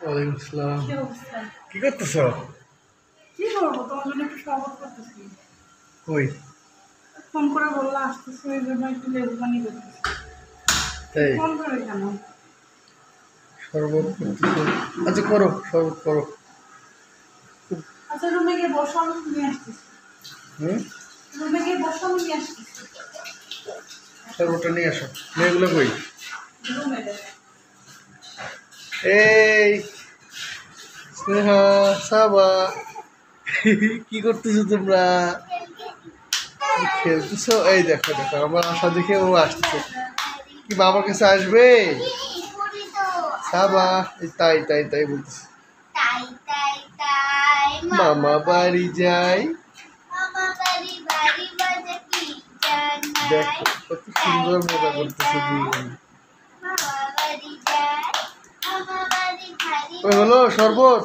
ওয়ালাইকুম আসসালাম। কি করতেছ? কি করবো, তোমার জন্য একটু শরবত করতেছি। কই? ফোন করে বললা আসতেছি, ওই জন্য একটু লেবু পানি করতেছি। তাই ফোন করে কেন? শরবত করতেছ? আচ্ছা করো, শরবত করো। আচ্ছা রুমে গিয়ে বসো, আমি নিয়ে আসতেছি। রুমে গিয়ে বসো, আমি নিয়ে আসতেছি। শরবতটা নিয়ে আসো। মেয়েগুলো কই? রুমে যাবে। এই স্নেহা, সাবা, কি করতেছো তোমরা? খেলতেছো? এই দেখো দেখো, আমার আশা দেখে ও আসছে। কি বাবার কাছে আসবে? সাবা, তাই তাই তাই বলতেছে। মামা বাড়ি যাই। দেখো কত সুন্দর মজা করতেছে দুজন। ওই হলো শরবত।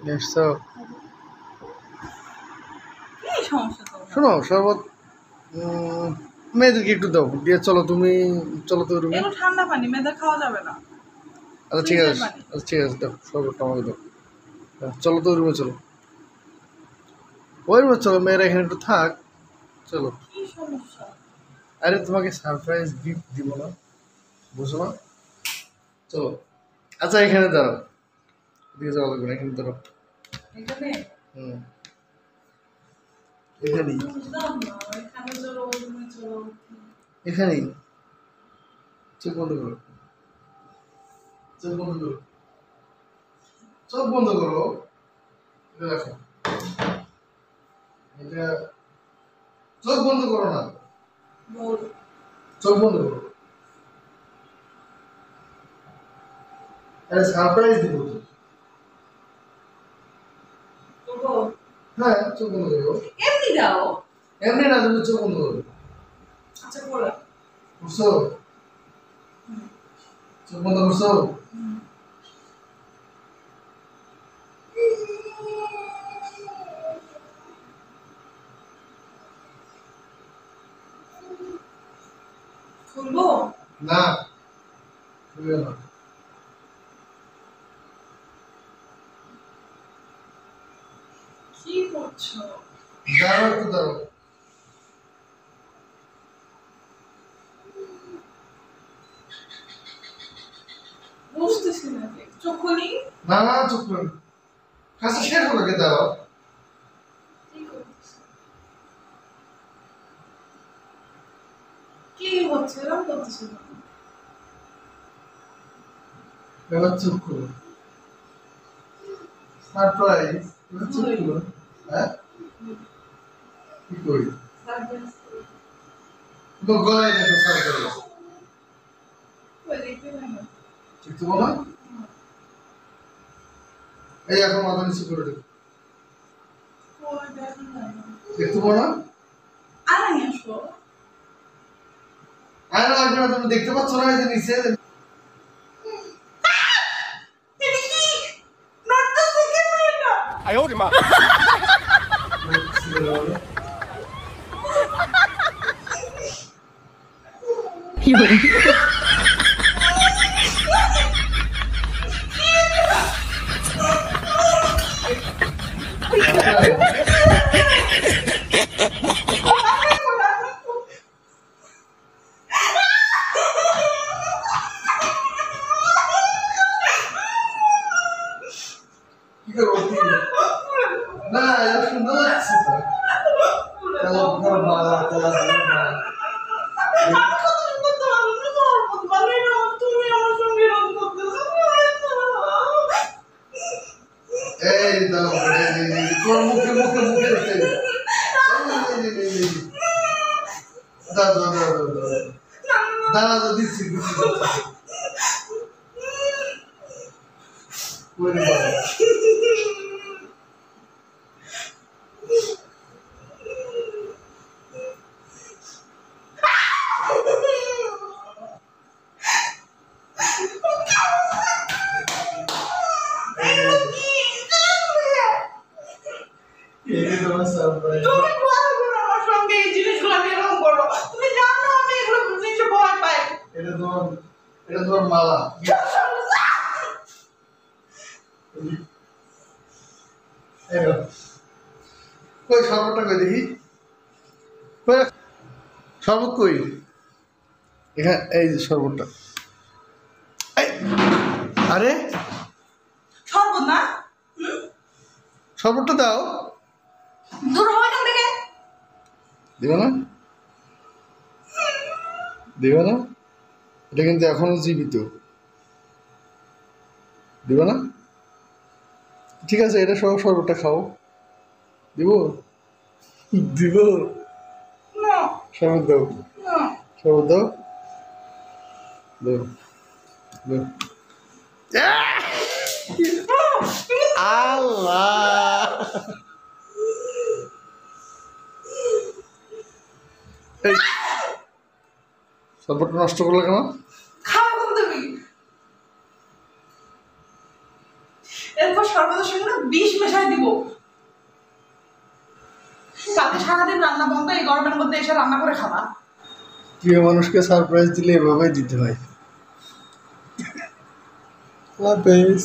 দেখছো? কি সমস্যা তোমার? শোনো শরবত মেয়েদেরকে একটু দাও, দিয়ে চলো তুমি, চলো তো রুমে। এগুলো ঠান্ডা পানি, মেয়েদের খাওয়া যাবে না। আচ্ছা ঠিক আছে, ফ্রিজের পানি। আচ্ছা ঠিক আছে, দাও শরবতটা আমাকে দাও। চলো তো রুমে চলো, ওই রুমে চলো, মেয়েরা এখানে একটু থাক। চলো। কি সমস্যা? আরে তোমাকে সারপ্রাইজ গিফট দিব না, বুঝো না? চলো। আচ্ছা এখানে দাঁড়াও, এদিকে যাওয়া লাগবে না, এখানে দাঁড়াও। এখানে? হুম, এখানেই বুঝলাম না, এখানে চলো, ওই রুমে চলো। এখানেই। চোখ বন্ধ করো, চোখ বন্ধ করো, চোখ বন্ধ করো। এটা দেখো, এটা চোখ বন্ধ করো না, বল। চোখ বন্ধ করো। আরে সারপ্রাইজ দিব তো। করবো? হ্যাঁ, চোখ বন্ধ করো। এমনি দাও। এমনি না, তুমি চোখ বন্ধ করো। আচ্ছা বলো। বুঝছো? চোখ বন্ধ করছো? খুলবো? না, খুলবে না। কি করছো? দাঁড়াও একটু দাঁড়াও। বুঝতেছি না যে চোখ খুলি। না না, চোখ খুলো না। কাছে শেষ হলো, কে দাঁড়াও। কি করতেছো? কি হচ্ছে, এরকম করতেছো কেন? এবার চোখ খুলো। সারপ্রাইজ। এবার চোখ খুলো। হ্যাঁ, কি করি? তো গলায় দেখো সারপ্রাইজ। ওই দেখতে পাই না। দেখতে পাও না? এই এখন মাথা নিচু করে দেখো। ওই দেখো না। দেখতে পাও না? আরে নিয়ে আসো। আয়না লাগবে না, তুমি দেখতে পাচ্ছ না এই যে নিচে? এটা কি? নড়তেছে কেন এটা? 哎呦我的妈！ 有人， কি করবো কি? না, এটা সুন্দর লাগছে তো। চলো, তোমার বাবা, তোমার বাবা। আমি কত সুন্দর তো আমি শরবত বানাই না, তুমি আমার সঙ্গে এরকম করতেছো। এই দাও, এই, তোমার মুখে মুখে মুখে দেখতে হবে। এই। দাও দাও দাও দাও দাও। দাঁড়া তো, দিচ্ছি দিচ্ছি। ওরে বাবা। এটা তোমার মালা। কই শরবতটা কই দেখি, শরবত কই? এখানে এই যে শরবতটা। আরে শরবত না, শরবতটা দাও। দূর হয় এখান থেকে। দিবে না, দিবে না, এটা কিন্তু এখনো জীবিত। দিবে না, ঠিক আছে, এটা সব শরবতটা খাও। দিব, দিব, না শরবত দাও, না শরবত দাও, দাও, দাও। আল্লাহ, এই শরবতটা নষ্ট করলে কেন? খাও এখন তুমি। এরপর শরবতের সঙ্গে না বিষ মেশাই দিব। কালকে সারাদিন রান্না বন্ধ, এই গরমের মধ্যে এসে রান্না করে খাবা। প্রিয় মানুষকে সারপ্রাইজ দিলে এভাবেই দিতে হয়। আল্লাহ হাফেজ।